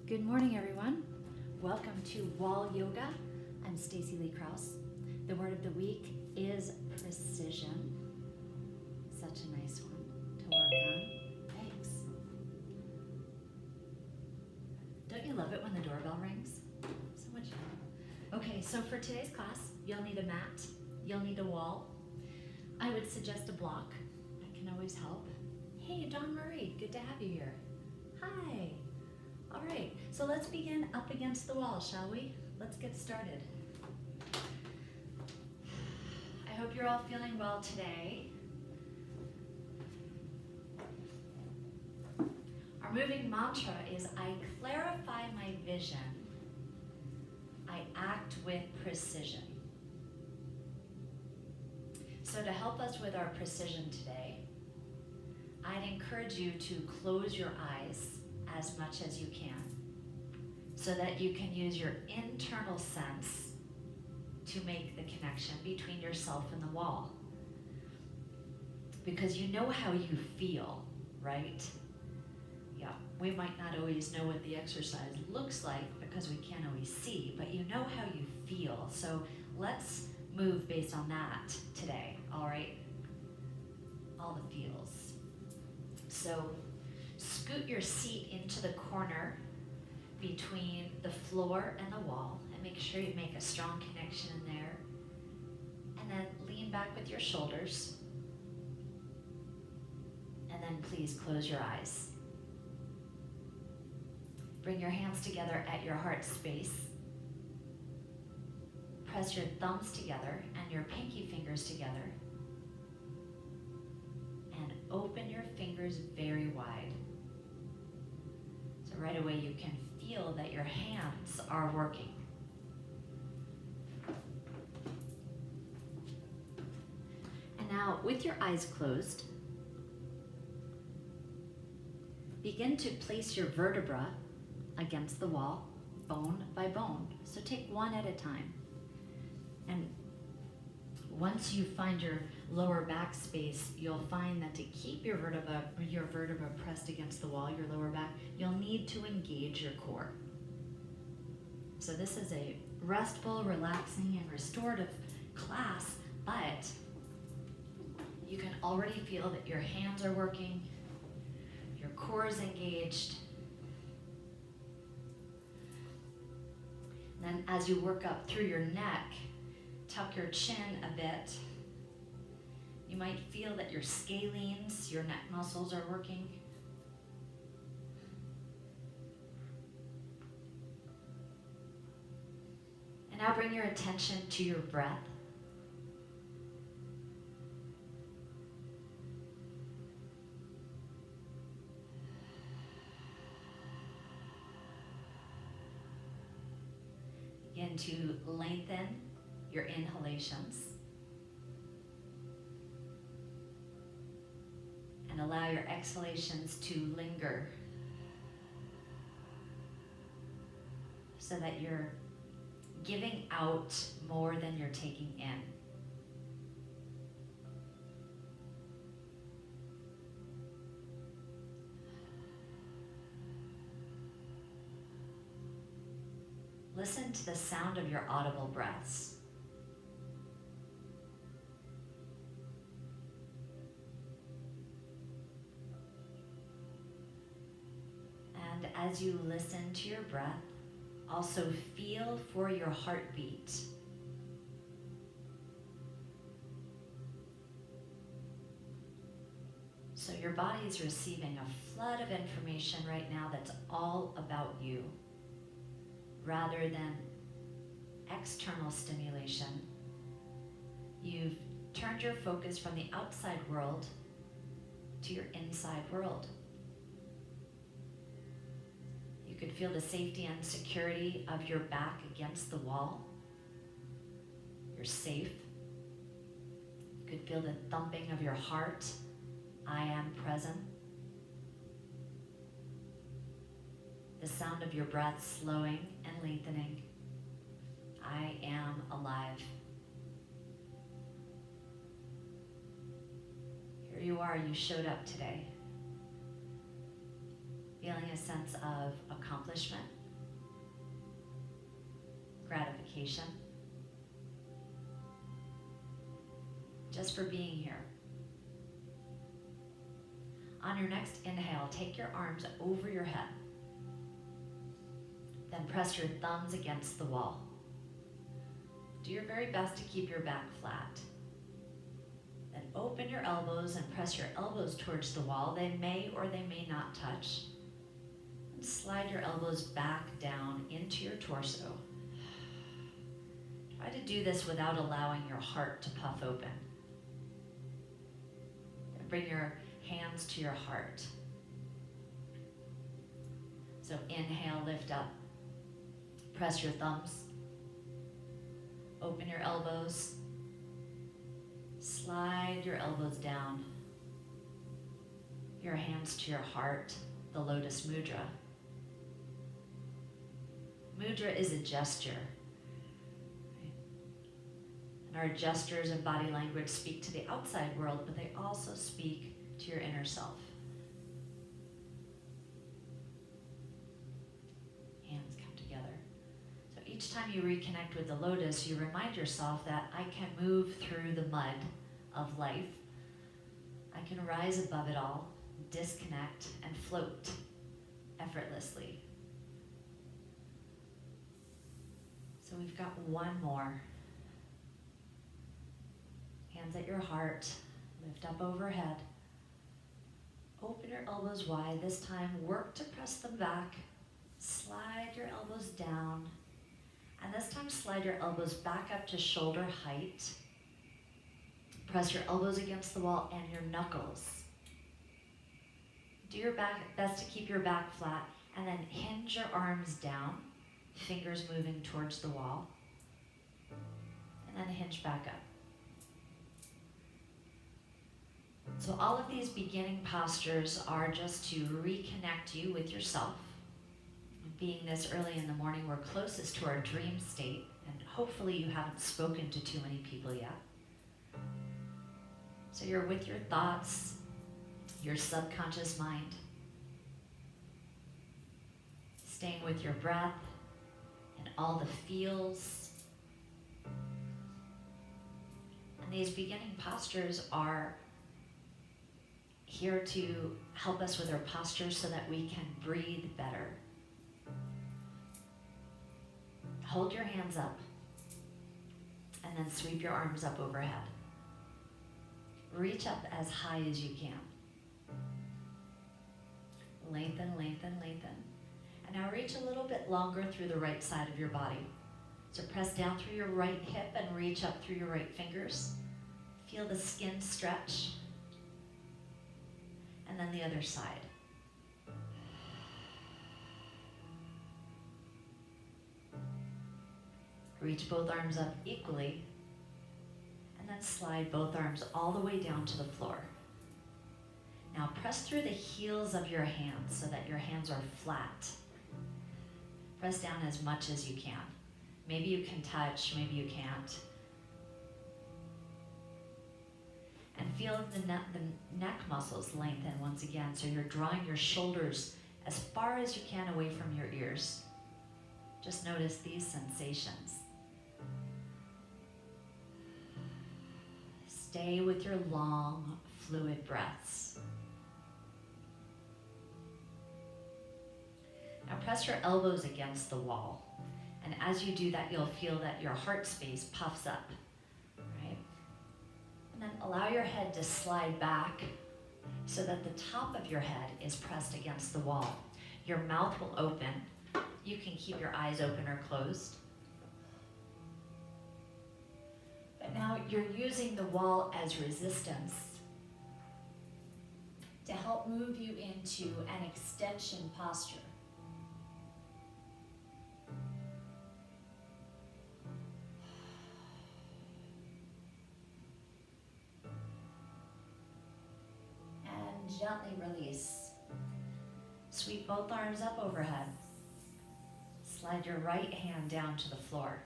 Good morning, everyone. Welcome to Wall Yoga. I'm Stacey Lei Krauss. The word of the week is precision. Such a nice one to work on. Thanks. Don't you love it when the doorbell rings? So much fun. Okay, so for today's class, you'll need a mat. You'll need a wall. I would suggest a block. That can always help. Hey, Don Murray, good to have you here. Hi. All right, so let's begin up against the wall, shall we? Let's get started. I hope you're all feeling well today. Our moving mantra is, I clarify my vision. I act with precision. So to help us with our precision today, I'd encourage you to close your eyes as much as you can, so that you can use your internal sense to make the connection between yourself and the wall. Because you know how you feel, right? Yeah, we might not always know what the exercise looks like because we can't always see, but you know how you feel. So let's move based on that today, all right? All the feels. So scoot your seat into the corner between the floor and the wall, and make sure you make a strong connection in there. And then lean back with your shoulders. And then please close your eyes. Bring your hands together at your heart space. Press your thumbs together and your pinky fingers together. And open your fingers very wide. So right away you can feel that your hands are working. And now with your eyes closed, begin to place your vertebra against the wall, bone by bone. So take one at a time. And once you find your lower back space, you'll find that to keep your vertebra pressed against the wall, your lower back, you'll need to engage your core. So this is a restful, relaxing, and restorative class, but you can already feel that your hands are working, your core is engaged. And then as you work up through your neck, tuck your chin a bit. You might feel that your scalenes, your neck muscles are working. And now bring your attention to your breath. Begin to lengthen your inhalations. And allow your exhalations to linger so that you're giving out more than you're taking in. Listen to the sound of your audible breaths. And as you listen to your breath, also feel for your heartbeat. So your body is receiving a flood of information right now that's all about you, rather than external stimulation. You've turned your focus from the outside world to your inside world. You could feel the safety and security of your back against the wall. You're safe. You could feel the thumping of your heart. I am present. The sound of your breath slowing and lengthening. I am alive. Here you are, you showed up today. feeling a sense of accomplishment, gratification, just for being here. On your next inhale, take your arms over your head. Then press your thumbs against the wall. Do your very best to keep your back flat. Then open your elbows and press your elbows towards the wall. They may or they may not touch. And slide your elbows back down into your torso. Try to do this without allowing your heart to puff open. And bring your hands to your heart. So inhale, lift up. Press your thumbs. Open your elbows. Slide your elbows down. Your hands to your heart, the Lotus Mudra. Mudra is a gesture. And our gestures and body language speak to the outside world, but they also speak to your inner self. Hands come together. So each time you reconnect with the lotus, you remind yourself that I can move through the mud of life. I can rise above it all, disconnect, and float effortlessly. So we've got one more. Hands at your heart, lift up overhead. Open your elbows wide. This time, work to press them back. Slide your elbows down. And this time, slide your elbows back up to shoulder height. Press your elbows against the wall and your knuckles. Do your best to keep your back flat, and then hinge your arms down, fingers moving towards the wall. And then hinge back up. So all of these beginning postures are just to reconnect you with yourself. Being this early in the morning, we're closest to our dream state, and hopefully you haven't spoken to too many people yet. So you're with your thoughts, your subconscious mind, staying with your breath and all the feels. And these beginning postures are here to help us with our posture so that we can breathe better. Hold your hands up and then sweep your arms up overhead. Reach up as high as you can. Lengthen, lengthen, lengthen. And now reach a little bit longer through the right side of your body. So press down through your right hip and reach up through your right fingers. Feel the skin stretch. And then the other side. Reach both arms up equally, and then slide both arms all the way down to the floor. Now press through the heels of your hands so that your hands are flat. Press down as much as you can. Maybe you can touch, maybe you can't. And feel the neck muscles lengthen once again, so you're drawing your shoulders as far as you can away from your ears. Just notice these sensations. Stay with your long, fluid breaths. Now press your elbows against the wall. And as you do that, you'll feel that your heart space puffs up, right? And then allow your head to slide back so that the top of your head is pressed against the wall. Your mouth will open. You can keep your eyes open or closed. But now you're using the wall as resistance to help move you into an extension posture. And gently release. Sweep both arms up overhead. Slide your right hand down to the floor.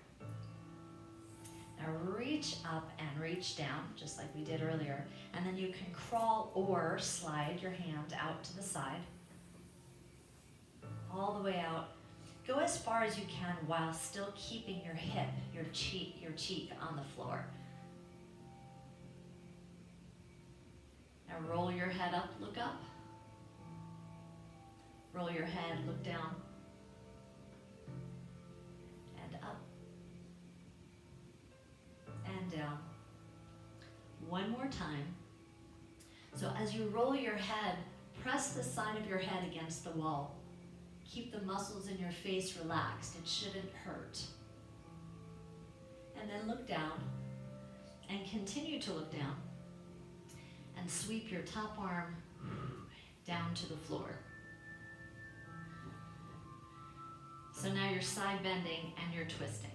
Now reach up and reach down, just like we did earlier, and then you can crawl or slide your hand out to the side. Go as far as you can while still keeping your hip, your cheek on the floor. Now roll your head up, look up. Roll your head, look down. And up. And down. One more time. So as you roll your head, press the side of your head against the wall. Keep the muscles in your face relaxed. It shouldn't hurt. And then look down and continue to look down and sweep your top arm down to the floor. So now you're side bending and you're twisting.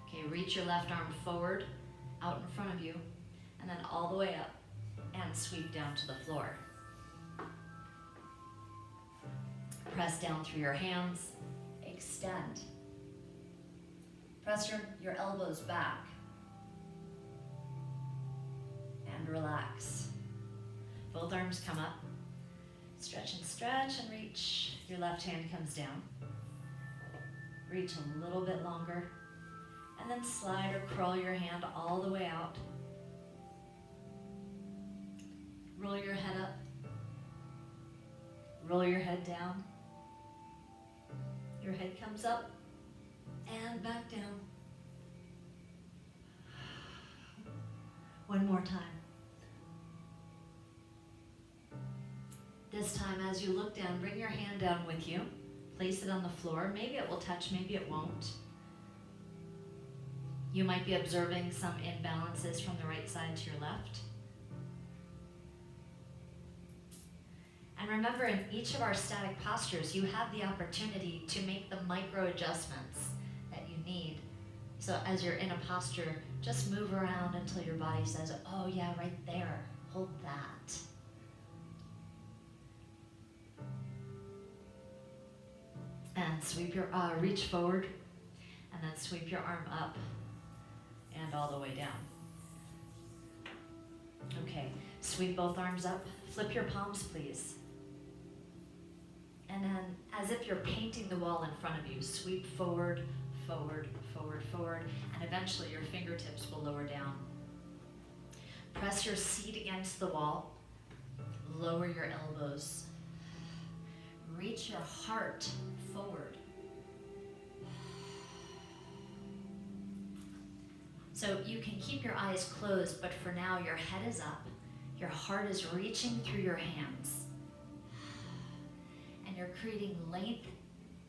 Okay, reach your left arm forward, out in front of you, and then all the way up and sweep down to the floor. Press down through your hands, extend. Press your elbows back and relax. Both arms come up. Stretch and reach. Your left hand comes down. Reach a little bit longer. And then slide or crawl your hand all the way out. Roll your head up. Roll your head down. Your head comes up and back down. One more time. This time, as you look down, bring your hand down with you. Place it on the floor. Maybe it will touch, maybe it won't. You might be observing some imbalances from the right side to your left. And remember, in each of our static postures, you have the opportunity to make the micro adjustments that you need. So as you're in a posture, just move around until your body says, oh yeah, right there, hold that. And sweep your, reach forward, and then sweep your arm up and all the way down. Okay, sweep both arms up, flip your palms please. And then, as if you're painting the wall in front of you, sweep forward, forward, forward, forward, and eventually your fingertips will lower down. Press your seat against the wall, lower your elbows. Reach your heart forward. So you can keep your eyes closed, but for now your head is up, your heart is reaching through your hands, and you're creating length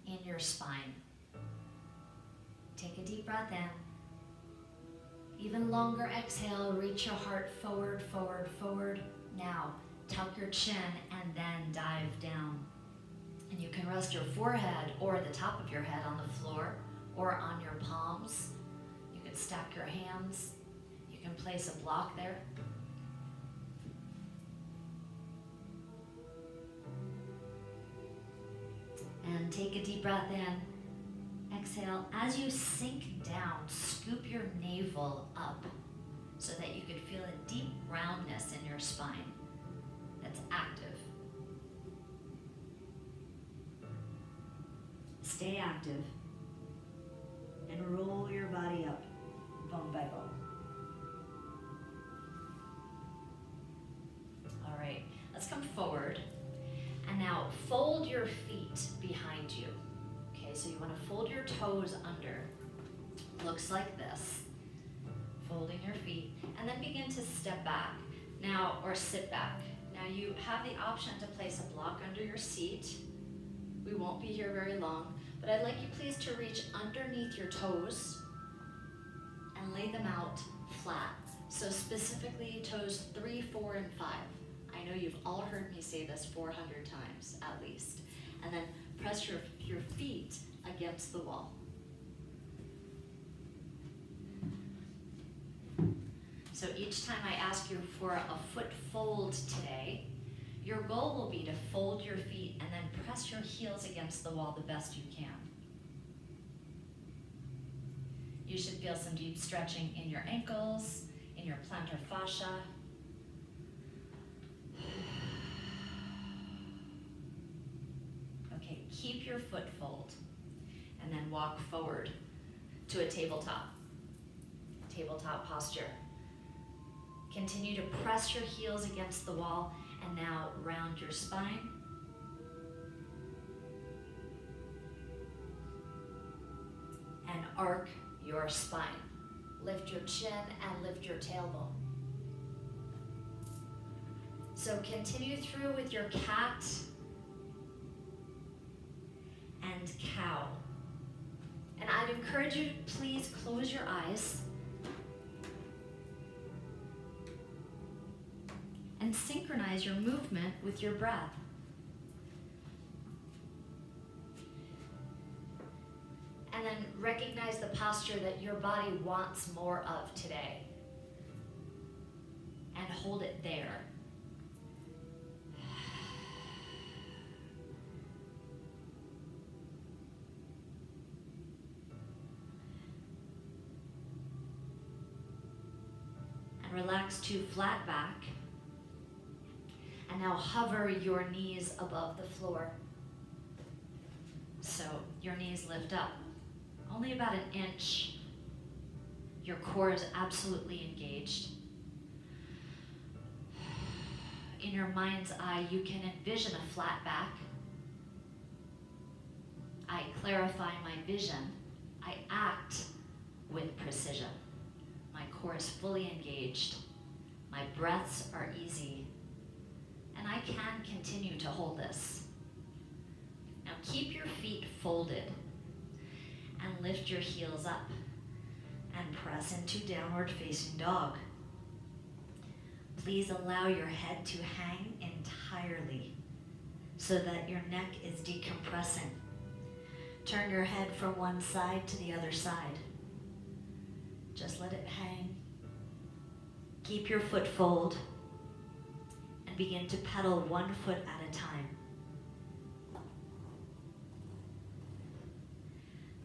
in your spine. Take a deep breath in. Even longer exhale, reach your heart forward, forward, forward. Now, tuck your chin and then dive down. And you can rest your forehead or the top of your head on the floor or on your palms. You can stack your hands. You can place a block there. And take a deep breath in. Exhale. As you sink down, scoop your navel up so that you can feel a deep roundness in your spine that's active. Stay active and roll your body up, bone by bone. All right, let's come forward. And now fold your feet behind you. Okay, so you want to fold your toes under. Looks like this. Folding your feet, and then begin to step back. Now, or sit back. Now you have the option to place a block under your seat. We won't be here very long, but I'd like you please to reach underneath your toes and lay them out flat. So specifically toes 3, 4, and 5. I know you've all heard me say this 400 times at least. And then press your feet against the wall. So each time I ask you for a foot fold today, your goal will be to fold your feet and then press your heels against the wall the best you can. You should feel some deep stretching in your ankles, in in your plantar fascia. Okay, keep your foot fold and then walk forward to a tabletop posture. Continue to press your heels against the wall and now round your spine. And arc your spine. Lift your chin and lift your tailbone. So continue through with your cat and cow. And I'd encourage you to please close your eyes and synchronize your movement with your breath. And then recognize the posture that your body wants more of today. And hold it there. And relax to flat back. And now hover your knees above the floor. So your knees lift up. Only about an inch. Your core is absolutely engaged. In your mind's eye, you can envision a flat back. I clarify my vision. I act with precision. My core is fully engaged. My breaths are easy. And I can continue to hold this. Now keep your feet folded and lift your heels up and press into downward facing dog. Please allow your head to hang entirely so that your neck is decompressing. Turn your head from one side to the other side. Just let it hang. Keep your foot fold and begin to pedal 1 foot at a time.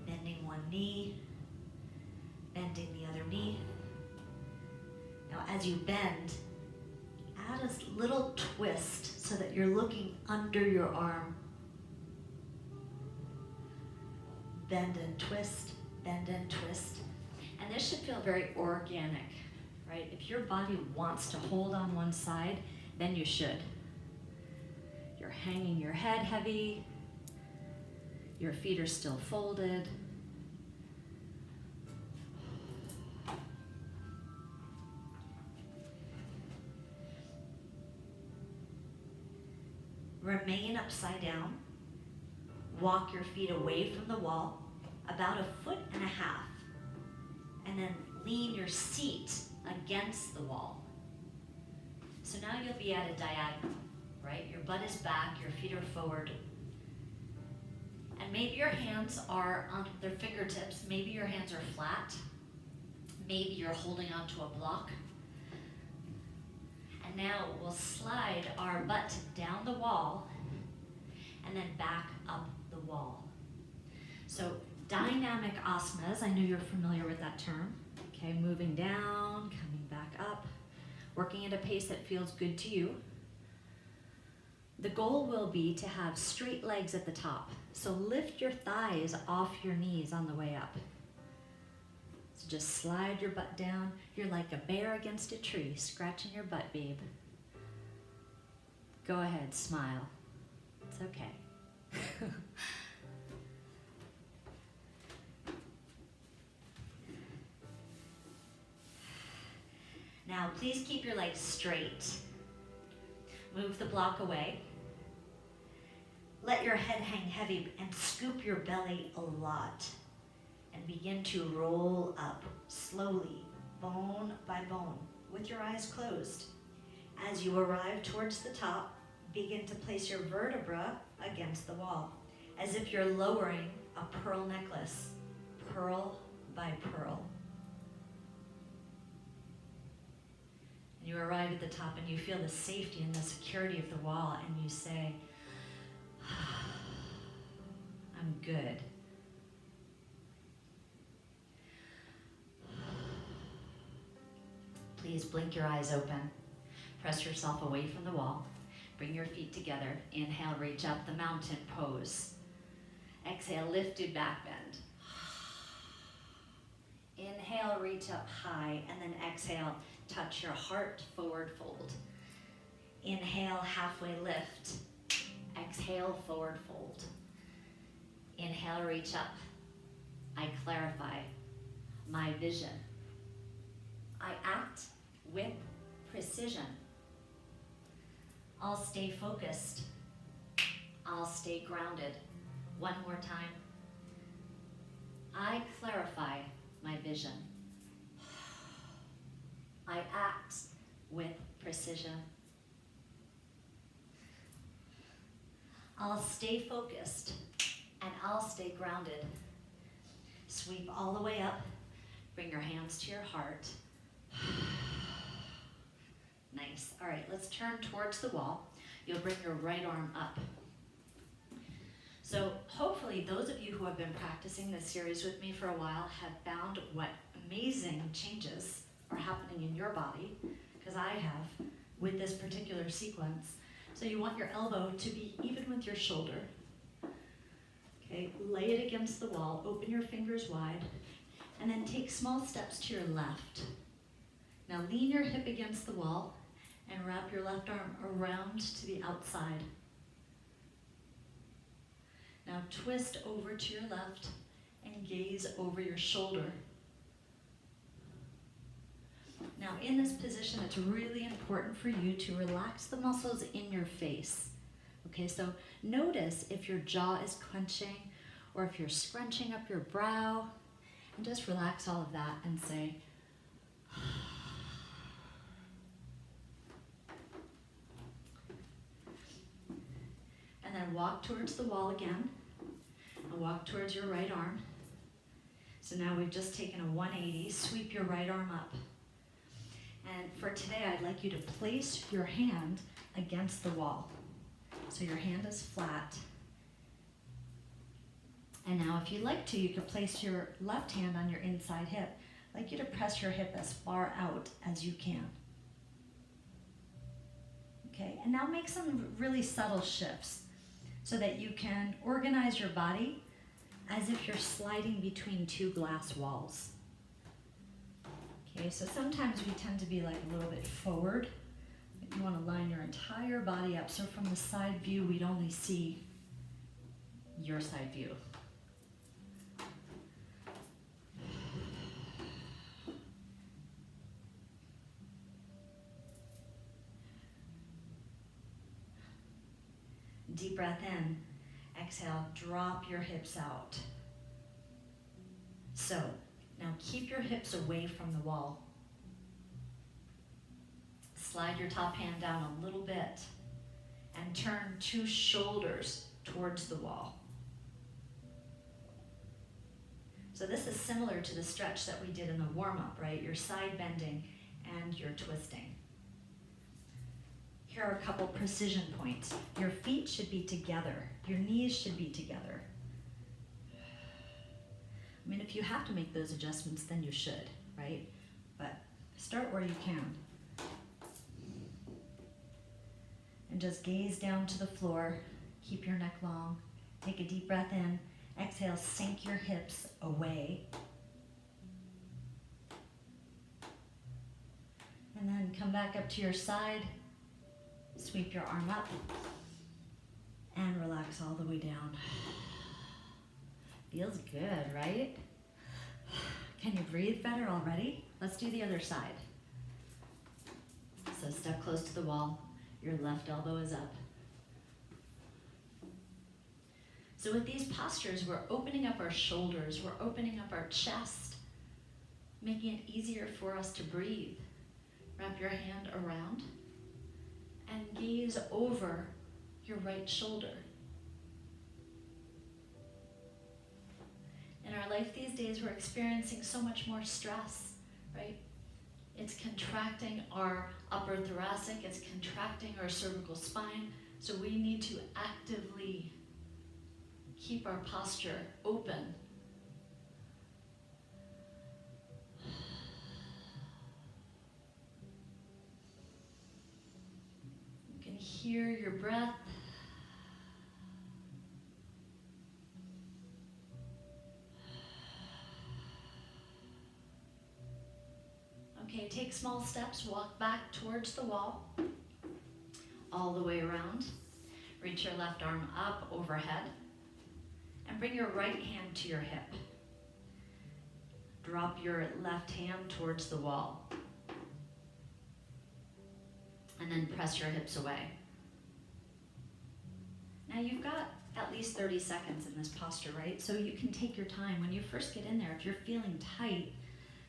Bending one knee, bending the other knee. Now as you bend, add a little twist so that you're looking under your arm. Bend and twist, bend and twist. And this should feel very organic, right? If your body wants to hold on one side, then you should. You're hanging your head heavy. Your feet are still folded. Remain upside down. Walk your feet away from the wall, about 1.5 feet, and then lean your seat against the wall. So now you'll be at a diagonal, right? Your butt is back, your feet are forward. And maybe your hands are on their fingertips, maybe your hands are flat, maybe you're holding onto a block. And now we'll slide our butt down the wall and then back up the wall. So dynamic asanas, I know you're familiar with that term. Okay, moving down, coming back up, working at a pace that feels good to you. The goal will be to have straight legs at the top. So lift your thighs off your knees on the way up. So just slide your butt down. You're like a bear against a tree, scratching your butt, babe. Go ahead, smile. It's okay. Now, please keep your legs straight. Move the block away. Let your head hang heavy and scoop your belly a lot. And begin to roll up slowly, bone by bone, with your eyes closed. As you arrive towards the top, begin to place your vertebra against the wall, as if you're lowering a pearl necklace, pearl by pearl. And you arrive at the top and you feel the safety and the security of the wall, and you say, I'm good. please blink your eyes open. Press yourself away from the wall. Bring your feet together. Inhale, reach up, the mountain pose. Exhale, lifted back bend. Inhale, reach up high, and then exhale, touch your heart, forward fold. Inhale, halfway lift. Exhale, forward fold. Inhale, reach up. I clarify my vision. I act with precision. I'll stay focused. I'll stay grounded. One more time. I clarify my vision. I act with precision. I'll stay focused and I'll stay grounded. Sweep all the way up. Bring your hands to your heart. Nice. All right, let's turn towards the wall. You'll bring your right arm up. So hopefully those of you who have been practicing this series with me for a while have found what amazing changes are happening in your body, because I have, with this particular sequence. So you want your elbow to be even with your shoulder. Okay, lay it against the wall, open your fingers wide, and then take small steps to your left. Now lean your hip against the wall and wrap your left arm around to the outside. Now twist over to your left and gaze over your shoulder. Now in this position, it's really important for you to relax the muscles in your face. Okay, so notice if your jaw is clenching or if you're scrunching up your brow, and just relax all of that and say, and then walk towards the wall again, and walk towards your right arm. So now we've just taken a 180, sweep your right arm up. And for today, I'd like you to place your hand against the wall. So your hand is flat. And now if you'd like to, you can place your left hand on your inside hip. I'd like you to press your hip as far out as you can. Okay, and now make some really subtle shifts so that you can organize your body as if you're sliding between two glass walls. Okay, so sometimes we tend to be like a little bit forward. You want to line your entire body up, so from the side view, we'd only see your side view. Deep breath in. Exhale, drop your hips out. So, now keep your hips away from the wall. Slide your top hand down a little bit and turn two shoulders towards the wall. So this is similar to the stretch that we did in the warm-up, right? You're side bending and you're twisting. Here are a couple precision points. Your feet should be together. Your knees should be together. I mean, if you have to make those adjustments, then you should, right? But start where you can. And just gaze down to the floor. Keep your neck long. Take a deep breath in. Exhale, sink your hips away. And then come back up to your side. Sweep your arm up. And relax all the way down. Feels good, right? Can you breathe better already? Let's do the other side. So step close to the wall. Your left elbow is up. So with these postures, we're opening up our shoulders, we're opening up our chest, making it easier for us to breathe. Wrap your hand around and gaze over your right shoulder. In our life these days, we're experiencing so much more stress, right? It's contracting our upper thoracic, it's contracting our cervical spine, so we need to actively keep our posture open. hear your breath. Okay, take small steps, walk back towards the wall, all the way around. Reach your left arm up overhead and bring your right hand to your hip. Drop your left hand towards the wall. And then press your hips away. Now you've got at least 30 seconds in this posture, right? So you can take your time. When you first get in there, if you're feeling tight,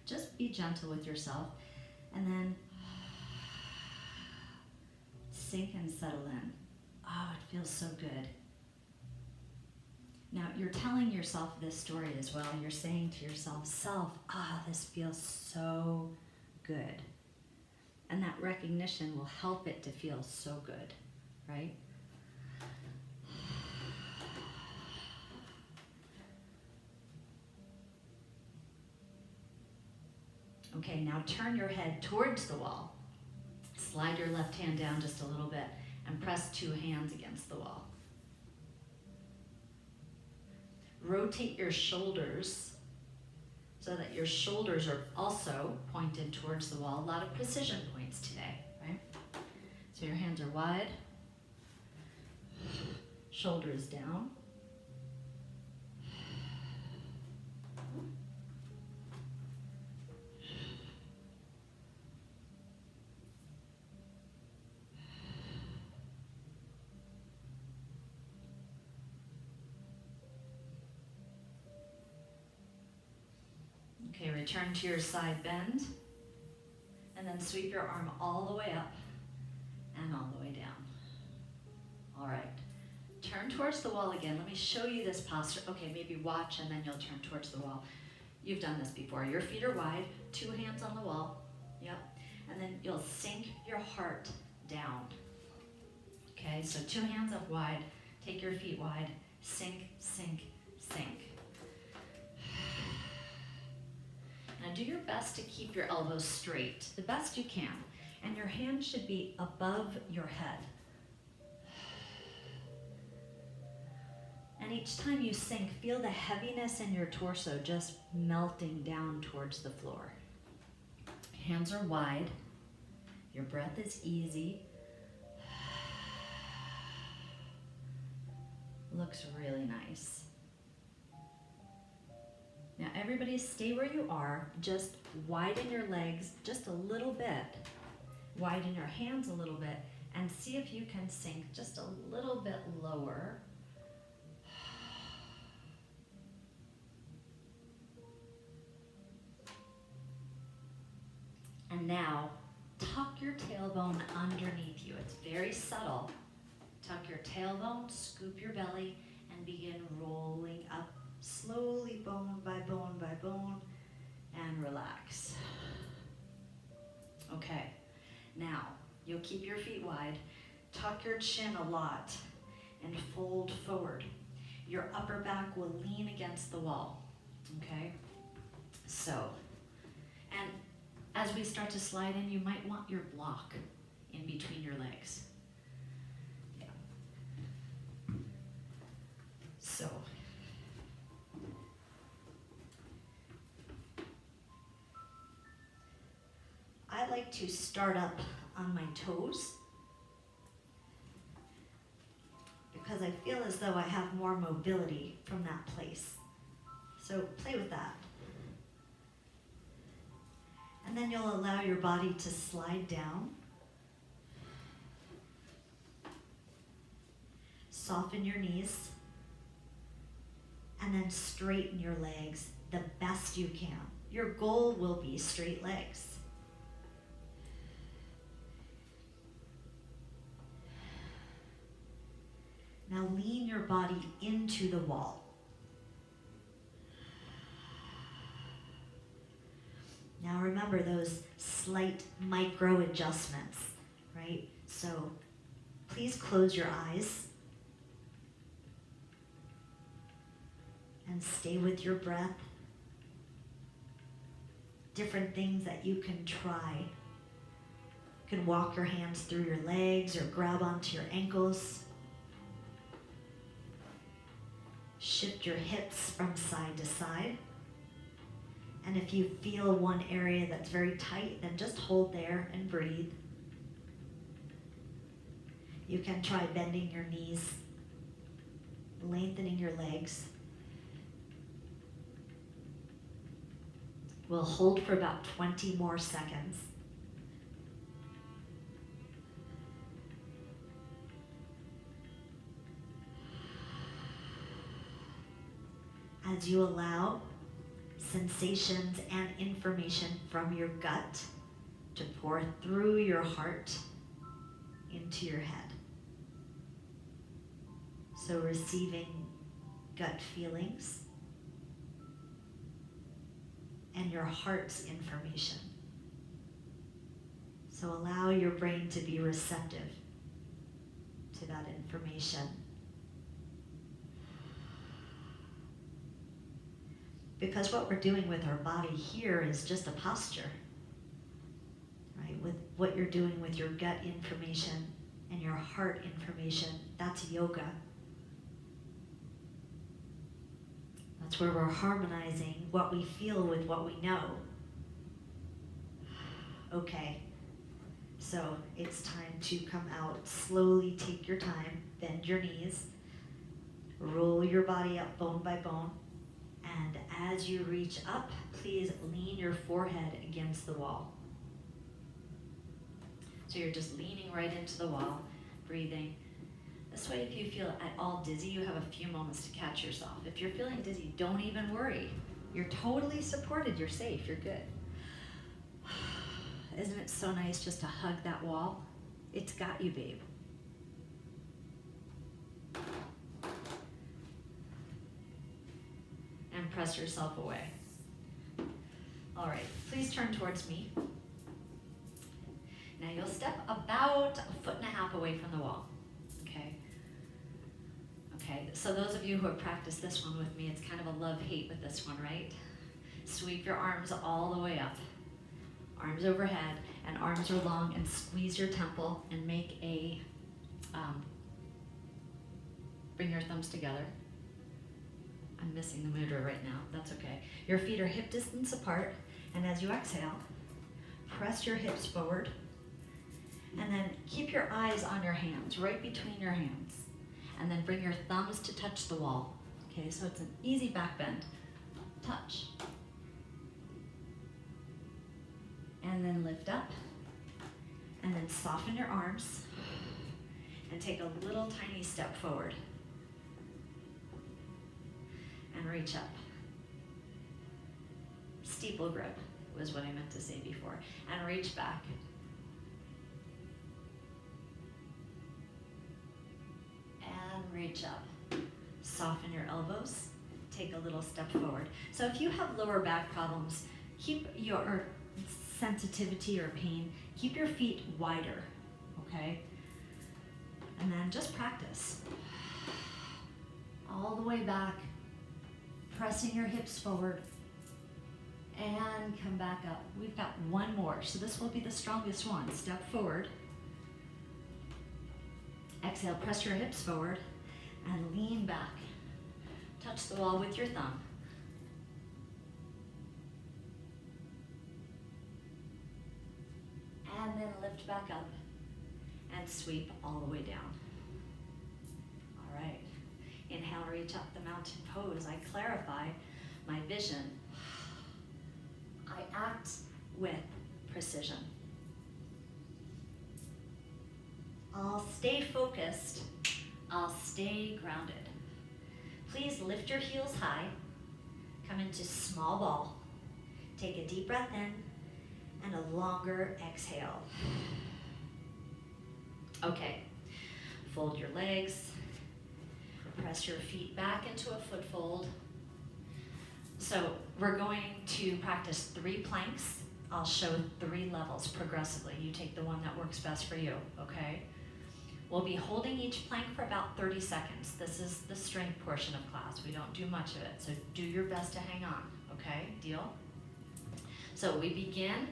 just be gentle with yourself. And then sink and settle in. Oh, it feels so good. Now you're telling yourself this story as well. You're saying to yourself, self, this feels so good. And that recognition will help it to feel so good, right? Okay, now turn your head towards the wall. Slide your left hand down just a little bit and press 2 hands against the wall. Rotate your shoulders so that your shoulders are also pointed towards the wall. A lot of precision points today, right? So your hands are wide, shoulders down. Okay, return to your side bend, and then sweep your arm all the way up and all the way down. All right, turn towards the wall again. Let me show you this posture. Okay, maybe watch and then you'll turn towards the wall. You've done this before. Your feet are wide, 2 hands on the wall. Yep, and then you'll sink your heart down. Okay, so 2 hands up wide, take your feet wide, sink, sink, sink. Now do your best to keep your elbows straight, the best you can, and your hand should be above your head. And each time you sink, feel the heaviness in your torso just melting down towards the floor. Hands are wide, your breath is easy. Looks really nice. Now everybody stay where you are, just widen your legs just a little bit, widen your hands a little bit, and see if you can sink just a little bit lower. And now, tuck your tailbone underneath you. It's very subtle. Tuck your tailbone, scoop your belly, and begin rolling up slowly, bone by bone by bone, and relax. Okay, now you'll keep your feet wide, tuck your chin a lot, and fold forward. Your upper back will lean against the wall, okay? So, and as we start to slide in, you might want your block in between your legs. Yeah. So, I like to start up on my toes because I feel as though I have more mobility from that place. So play with that. And then you'll allow your body to slide down. Soften your knees. And then straighten your legs the best you can. Your goal will be straight legs. Now lean your body into the wall. Now remember those slight micro adjustments, right? So please close your eyes and stay with your breath. Different things that you can try. You can walk your hands through your legs or grab onto your ankles. Shift your hips from side to side. And if you feel one area that's very tight, then just hold there and breathe. You can try bending your knees, lengthening your legs. We'll hold for about 20 more seconds. As you allow sensations and information from your gut to pour through your heart into your head. So receiving gut feelings and your heart's information. So allow your brain to be receptive to that information. Because what we're doing with our body here is just a posture, right? With what you're doing with your gut information and your heart information, that's yoga. That's where we're harmonizing what we feel with what we know. Okay, so it's time to come out. Slowly take your time, bend your knees, roll your body up bone by bone. And as you reach up, please lean your forehead against the wall. So you're just leaning right into the wall, breathing. This way, if you feel at all dizzy, you have a few moments to catch yourself. If you're feeling dizzy, don't even worry. You're totally supported, you're safe, you're good. Isn't it so nice just to hug that wall? It's got you, babe. And press yourself away. All right, please turn towards me. Now you'll step about 1.5 feet away from the wall, okay? Okay, so those of you who have practiced this one with me, it's kind of a love-hate with this one, right? Sweep your arms all the way up. Arms overhead, and arms are long, and squeeze your temple and make a, bring your thumbs together. I'm missing the mudra right now, that's okay. Your feet are hip distance apart, and as you exhale, press your hips forward, and then keep your eyes on your hands, right between your hands, and then bring your thumbs to touch the wall. Okay, so it's an easy back bend. Touch. And then lift up, and then soften your arms, and take a little tiny step forward. And reach up. Steeple grip was what I meant to say before. And reach back. And reach up. Soften your elbows. Take a little step forward. So if you have lower back problems, keep your sensitivity or pain, keep your feet wider, okay? And then just practice. All the way back. Pressing your hips forward and come back up. We've got one more, so this will be the strongest one. Step forward. Exhale, press your hips forward and lean back. Touch the wall with your thumb. And then lift back up and sweep all the way down. All right. Inhale, reach up the mountain pose. I clarify my vision. I act with precision. I'll stay focused. I'll stay grounded. Please lift your heels high. Come into small ball. Take a deep breath in and a longer exhale. Okay, fold your legs. Press your feet back into a foot fold. So we're going to practice 3 planks. I'll show 3 levels progressively. You take the one that works best for you, okay? We'll be holding each plank for about 30 seconds. This is the strength portion of class. We don't do much of it, so do your best to hang on, okay? Deal? So we begin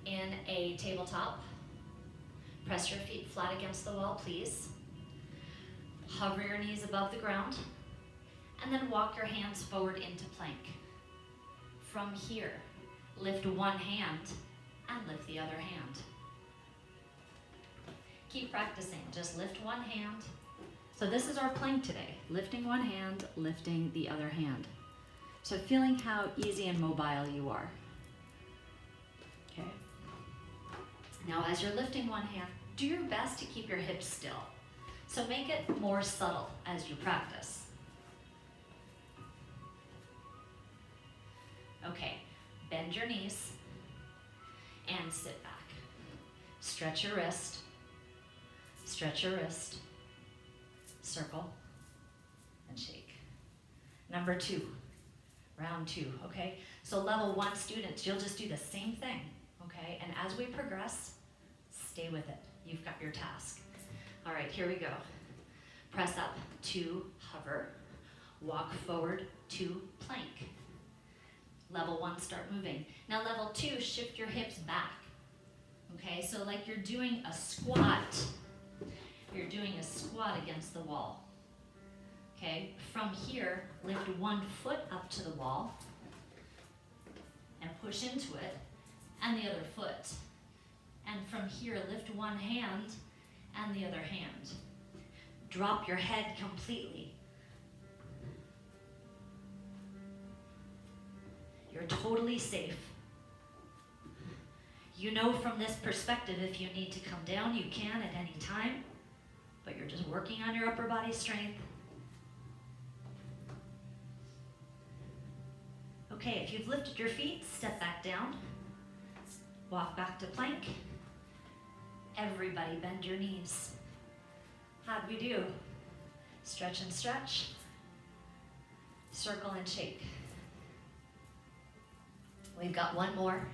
in a tabletop. Press your feet flat against the wall, please. Hover your knees above the ground, and then walk your hands forward into plank. From here, lift one hand and lift the other hand. Keep practicing, just lift one hand. So this is our plank today, lifting one hand, lifting the other hand. So feeling how easy and mobile you are. Okay. Now as you're lifting one hand, do your best to keep your hips still. So make it more subtle as you practice. Okay, bend your knees and sit back. Stretch your wrist, stretch your wrist, circle, and shake. Number 2, round 2, okay? So level 1 students, you'll just do the same thing, okay? And as we progress, stay with it. You've got your task. All right, here we go. Press up to hover, walk forward to plank. Level 1, start moving. Now level 2, shift your hips back. Okay, so like you're doing a squat. You're doing a squat against the wall. Okay, from here, lift one foot up to the wall and push into it, and the other foot. And from here, lift one hand and the other hand. Drop your head completely. You're totally safe. You know from this perspective, if you need to come down, you can at any time, but you're just working on your upper body strength. Okay, if you've lifted your feet, step back down. Walk back to plank. Everybody bend your knees. How'd we do? Stretch and stretch. Circle and shake. We've got one more.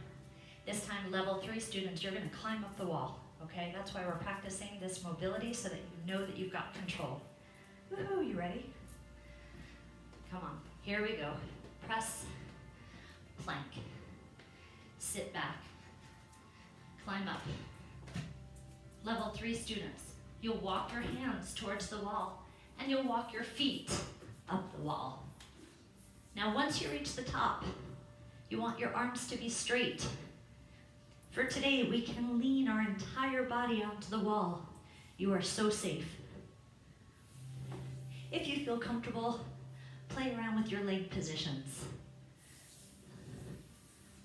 This time, level 3 students, you're gonna climb up the wall, okay? That's why we're practicing this mobility so that you know that you've got control. Woohoo, you ready? Come on, here we go. Press, plank, sit back, climb up. Level 3 students, you'll walk your hands towards the wall and you'll walk your feet up the wall. Now, once you reach the top, you want your arms to be straight. For today, we can lean our entire body onto the wall. You are so safe. If you feel comfortable, play around with your leg positions.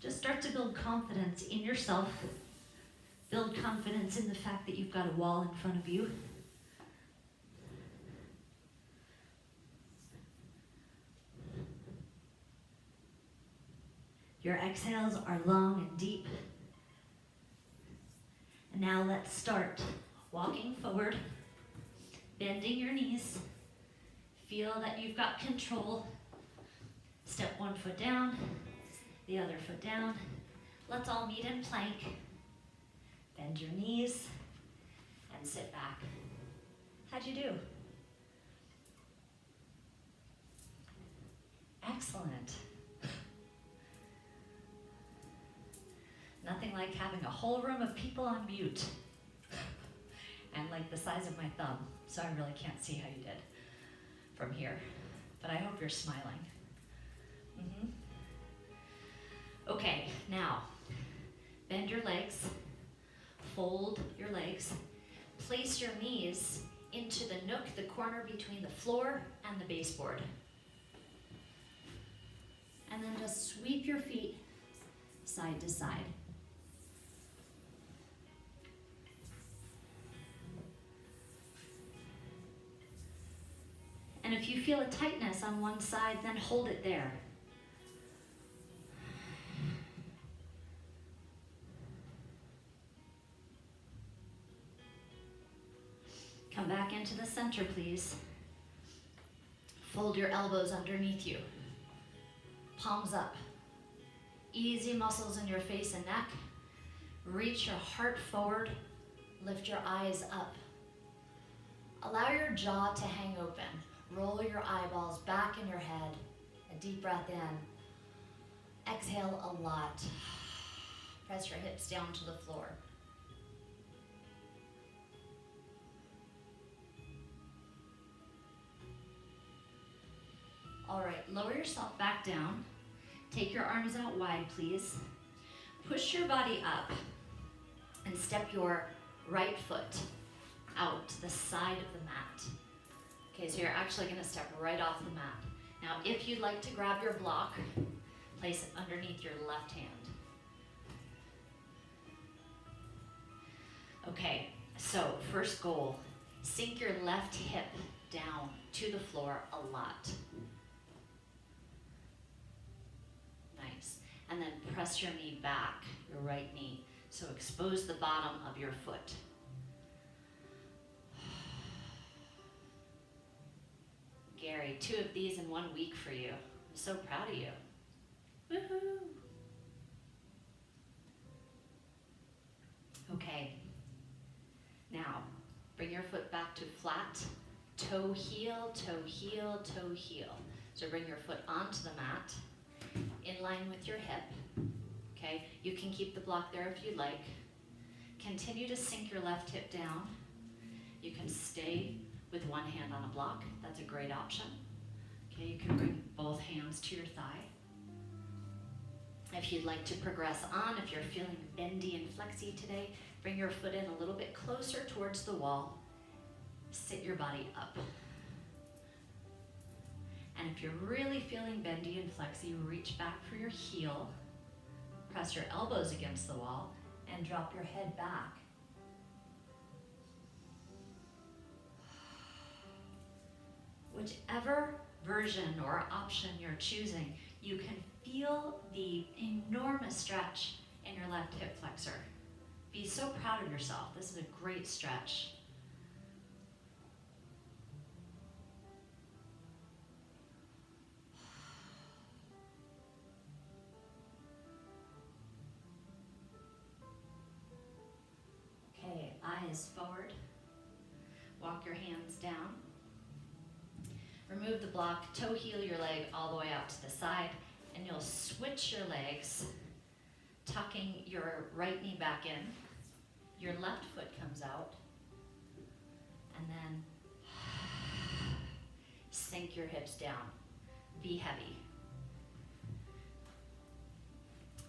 Just start to build confidence in yourself. Build confidence in the fact that you've got a wall in front of you. Your exhales are long and deep. And now let's start walking forward, bending your knees. Feel that you've got control. Step one foot down, the other foot down. Let's all meet in plank. Bend your knees and sit back. How'd you do? Excellent. Nothing like having a whole room of people on mute and like the size of my thumb, so I really can't see how you did from here, but I hope you're smiling. Okay, now bend your legs, fold your legs, place your knees into the nook, the corner between the floor and the baseboard. And then just sweep your feet side to side. And if you feel a tightness on one side, then hold it there. Come back into the center, please. Fold your elbows underneath you. Palms up. Easy muscles in your face and neck. Reach your heart forward. Lift your eyes up. Allow your jaw to hang open. Roll your eyeballs back in your head. A deep breath in. Exhale a lot. Press your hips down to the floor. All right, lower yourself back down. Take your arms out wide, please. Push your body up and step your right foot out to the side of the mat. Okay, so you're actually gonna step right off the mat. Now, if you'd like to grab your block, place it underneath your left hand. Okay, so first goal, sink your left hip down to the floor a lot. Nice. And then press your knee back, your right knee. So expose the bottom of your foot. Gary, 2 of these in 1 week for you. I'm so proud of you. Woohoo! Okay. Now, bring your foot back to flat. Toe heel, toe heel, toe heel. So bring your foot onto the mat, in line with your hip. Okay, you can keep the block there if you'd like. Continue to sink your left hip down. You can stay with one hand on a block. That's a great option. Okay, you can bring both hands to your thigh. If you'd like to progress on, if you're feeling bendy and flexy today, bring your foot in a little bit closer towards the wall. Sit your body up. And if you're really feeling bendy and flexy, reach back for your heel. Press your elbows against the wall and drop your head back. Whichever version or option you're choosing, you can feel the enormous stretch in your left hip flexor. Be so proud of yourself. This is a great stretch. Okay, eyes forward. Walk your hands down. Remove the block, toe heel your leg all the way out to the side, and you'll switch your legs, tucking your right knee back in. Your left foot comes out, and then sink your hips down. Be heavy.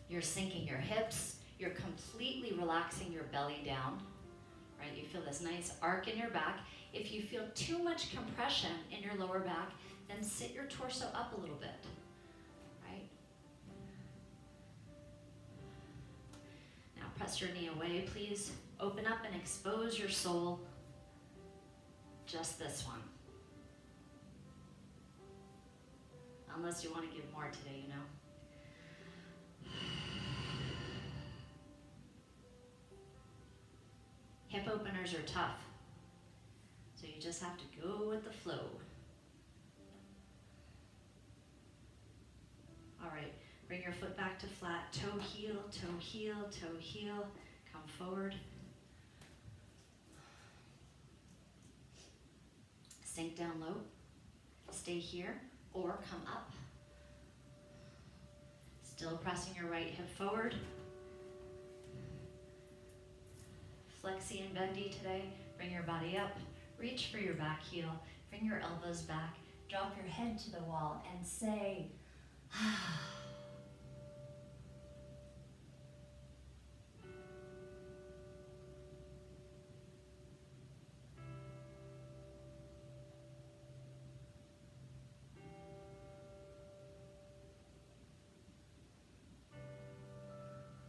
You're sinking your hips, you're completely relaxing your belly down, right? You feel this nice arc in your back. If you feel too much compression in your lower back, then sit your torso up a little bit, right? Now press your knee away, please. Open up and expose your sole. Just this one. Unless you want to give more today, you know. Hip openers are tough. So you just have to go with the flow. All right, bring your foot back to flat, toe heel, toe heel, toe heel. Come forward. Sink down low. Stay here or come up. Still pressing your right hip forward. Flexy and bendy today. Bring your body up. Reach for your back heel, bring your elbows back, drop your head to the wall and say,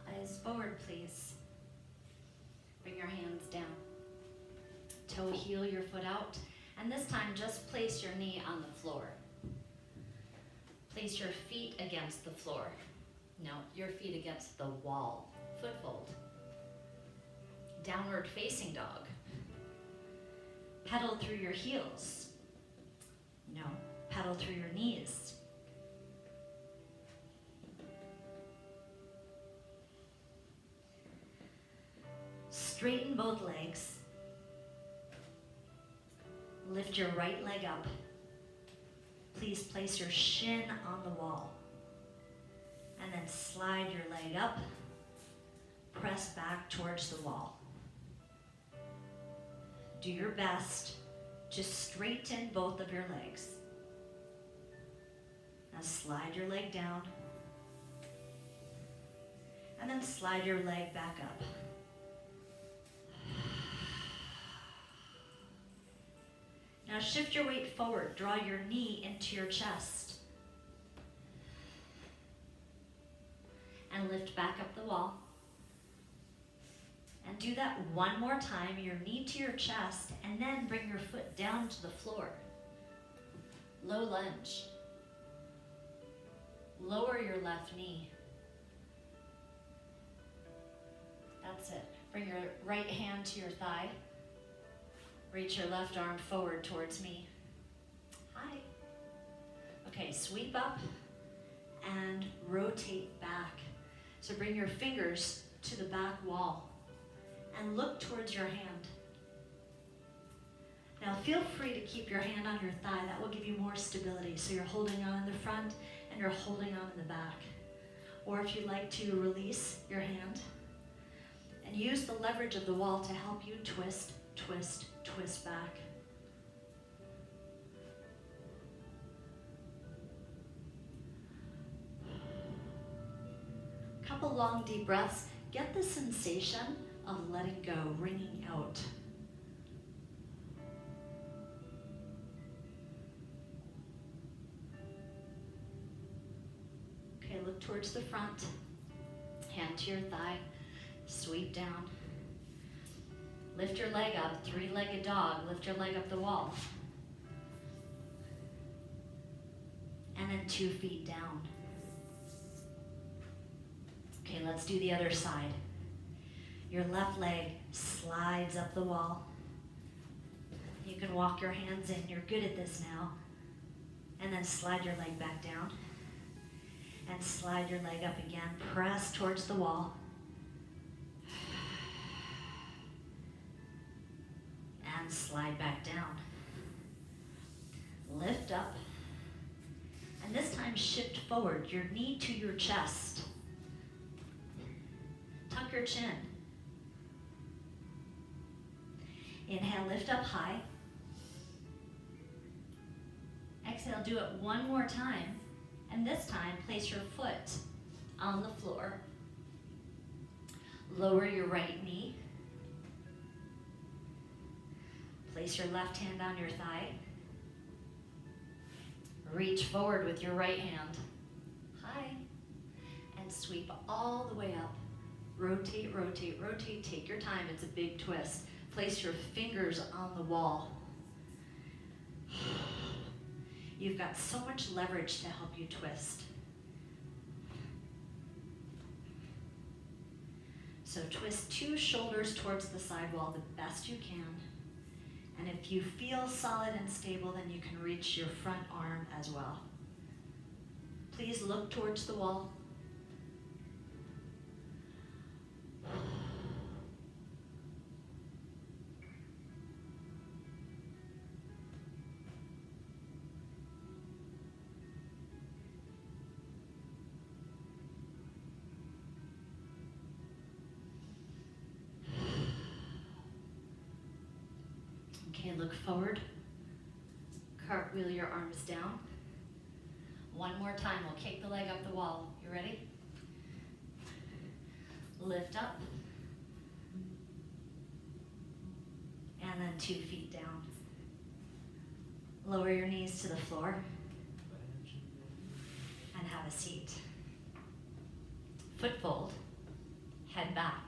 eyes forward, please. Bring your hands down. Toe heel your foot out, and this time just place your knee on the floor. Place your feet against the floor. No, your feet against the wall. Foot fold. Downward facing dog. Pedal through your heels. No, pedal through your knees. Straighten both legs. Lift your right leg up. Please place your shin on the wall. And then slide your leg up. Press back towards the wall. Do your best to straighten both of your legs. Now slide your leg down. And then slide your leg back up. Now shift your weight forward. Draw your knee into your chest. And lift back up the wall. And do that one more time, your knee to your chest, and then bring your foot down to the floor. Low lunge. Lower your left knee. That's it. Bring your right hand to your thigh. Reach your left arm forward towards me. Hi. Okay, sweep up and rotate back. So bring your fingers to the back wall and look towards your hand. Now feel free to keep your hand on your thigh. That will give you more stability. So you're holding on in the front and you're holding on in the back. Or if you'd like to release your hand and use the leverage of the wall to help you twist, twist, twist back. Couple long deep breaths. Get the sensation of letting go, wringing out. Okay, look towards the front. Hand to your thigh. Sweep down. Lift your leg up, three-legged dog. Lift your leg up the wall. And then 2 feet down. Okay, let's do the other side. Your left leg slides up the wall. You can walk your hands in. You're good at this now. And then slide your leg back down. And slide your leg up again. Press towards the wall. And slide back down. Lift up. And this time shift forward, your knee to your chest. Tuck your chin. Inhale, lift up high. Exhale, do it one more time. And this time, place your foot on the floor. Lower your right knee. Place your left hand on your thigh. Reach forward with your right hand. High. And sweep all the way up. Rotate, rotate, rotate. Take your time. It's a big twist. Place your fingers on the wall. You've got so much leverage to help you twist. So twist 2 shoulders towards the side wall the best you can. And if you feel solid and stable, then you can reach your front arm as well. Please look towards the wall. Okay, look forward. Cartwheel your arms down. One more time, we'll kick the leg up the wall. You ready? Lift up. And then 2 feet down. Lower your knees to the floor. And have a seat. Foot fold. Head back.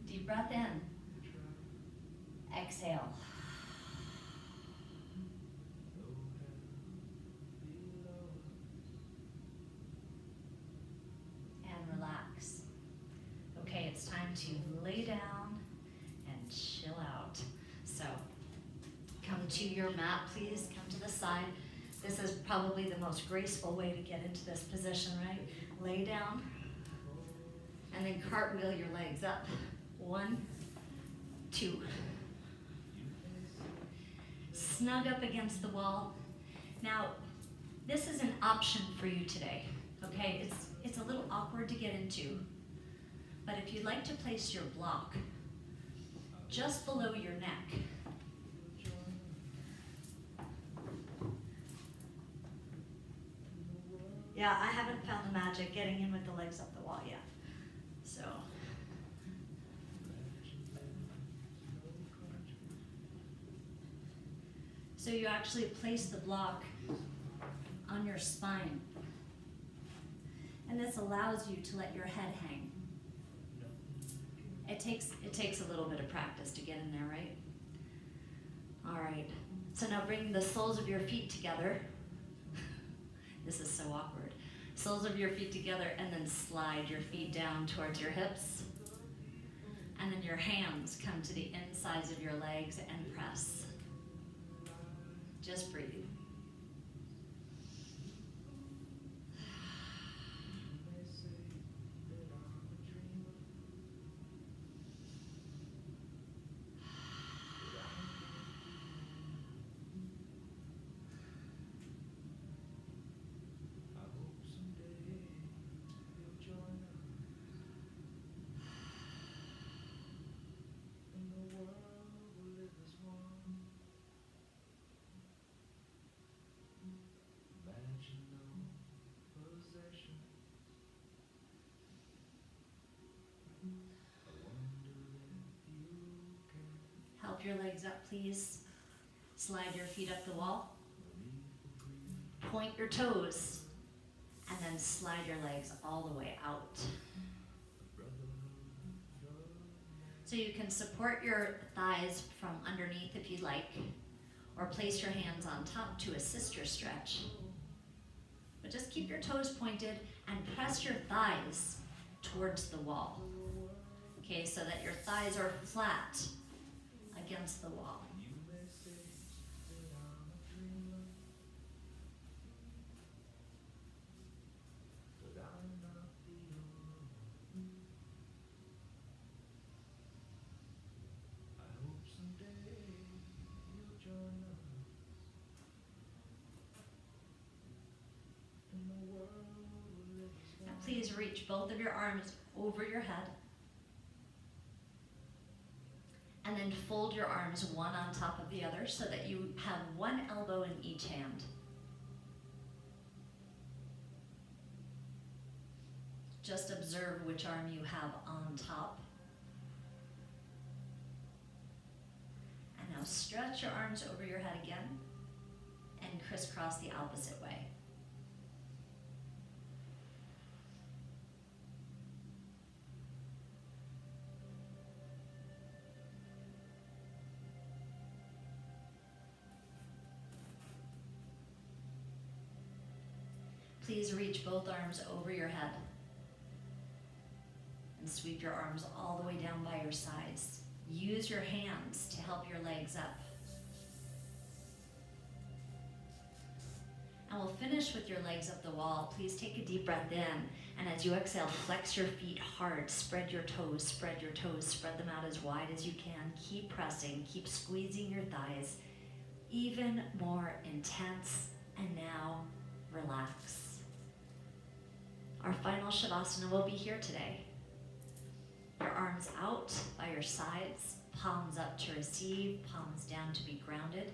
Deep breath in. Exhale. And relax. Okay, it's time to lay down and chill out. So, come to your mat, please. Come to the side. This is probably the most graceful way to get into this position, right? Lay down. And then cartwheel your legs up. 1, 2. Snug up against the wall. Now, this is an option for you today, okay? It's a little awkward to get into, but if you'd like to place your block just below your neck, Yeah, I haven't found the magic getting in with the legs up the wall yet. So. So you actually place the block on your spine. And this allows you to let your head hang. It takes a little bit of practice to get in there, right? All right. So now bring the soles of your feet together. This is so awkward. Soles of your feet together, and then slide your feet down towards your hips. And then your hands come to the insides of your legs and press. Just breathe. Help your legs up, please. Slide your feet up the wall. Point your toes. And then slide your legs all the way out. So you can support your thighs from underneath if you'd like, or place your hands on top to assist your stretch. But just keep your toes pointed and press your thighs towards the wall. Okay, so that your thighs are flat against the wall. Now please reach both of your arms over your head. And then fold your arms one on top of the other so that you have one elbow in each hand. Just observe which arm you have on top. And now stretch your arms over your head again and crisscross the opposite way. Please reach both arms over your head and sweep your arms all the way down by your sides. Use your hands to help your legs up. And we'll finish with your legs up the wall. Please take a deep breath in, and as you exhale, flex your feet hard. Spread your toes, spread your toes, spread them out as wide as you can. Keep pressing, keep squeezing your thighs. Even more intense, and now relax. Our final Shavasana will be here today. Your arms out by your sides, palms up to receive, palms down to be grounded.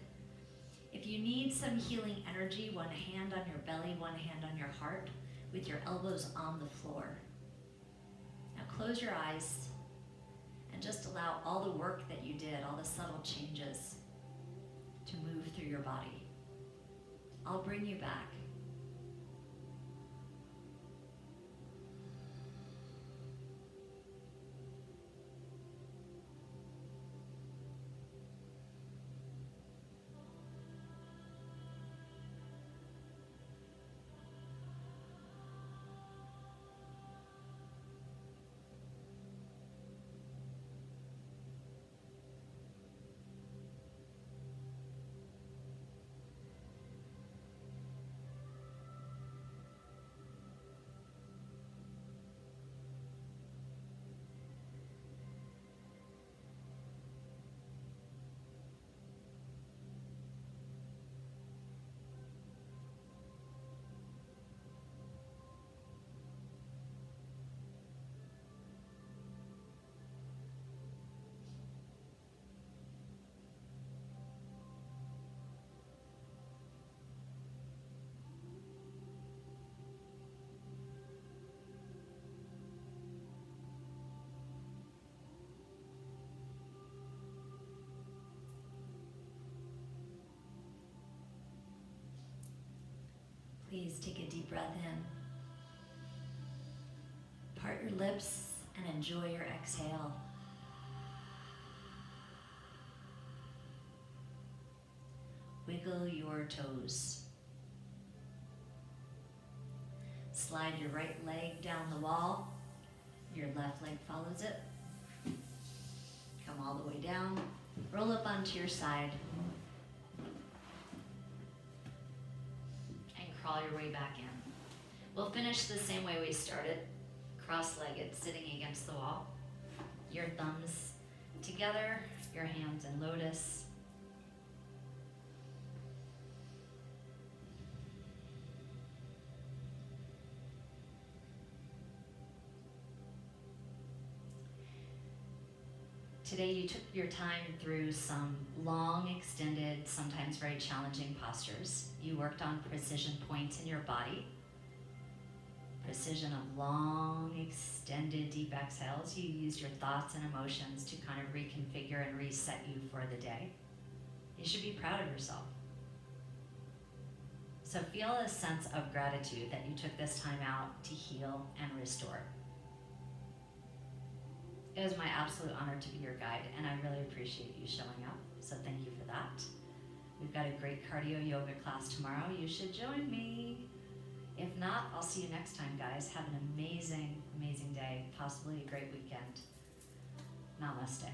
If you need some healing energy, one hand on your belly, one hand on your heart, with your elbows on the floor. Now close your eyes and just allow all the work that you did, all the subtle changes, to move through your body. I'll bring you back. Please take a deep breath in. Part your lips and enjoy your exhale. Wiggle your toes. Slide your right leg down the wall. Your left leg follows it. Come all the way down. Roll up onto your side. And crawl your way back in. We'll finish the same way we started, cross-legged, sitting against the wall. Your thumbs together, your hands in lotus. Today you took your time through some long, extended, sometimes very challenging postures. You worked on precision points in your body, precision of long, extended, deep exhales. You used your thoughts and emotions to kind of reconfigure and reset you for the day. You should be proud of yourself. So feel a sense of gratitude that you took this time out to heal and restore. It was my absolute honor to be your guide, and I really appreciate you showing up, so thank you for that. We've got a great cardio yoga class tomorrow. You should join me. If not, I'll see you next time, guys. Have an amazing, amazing day, possibly a great weekend. Namaste.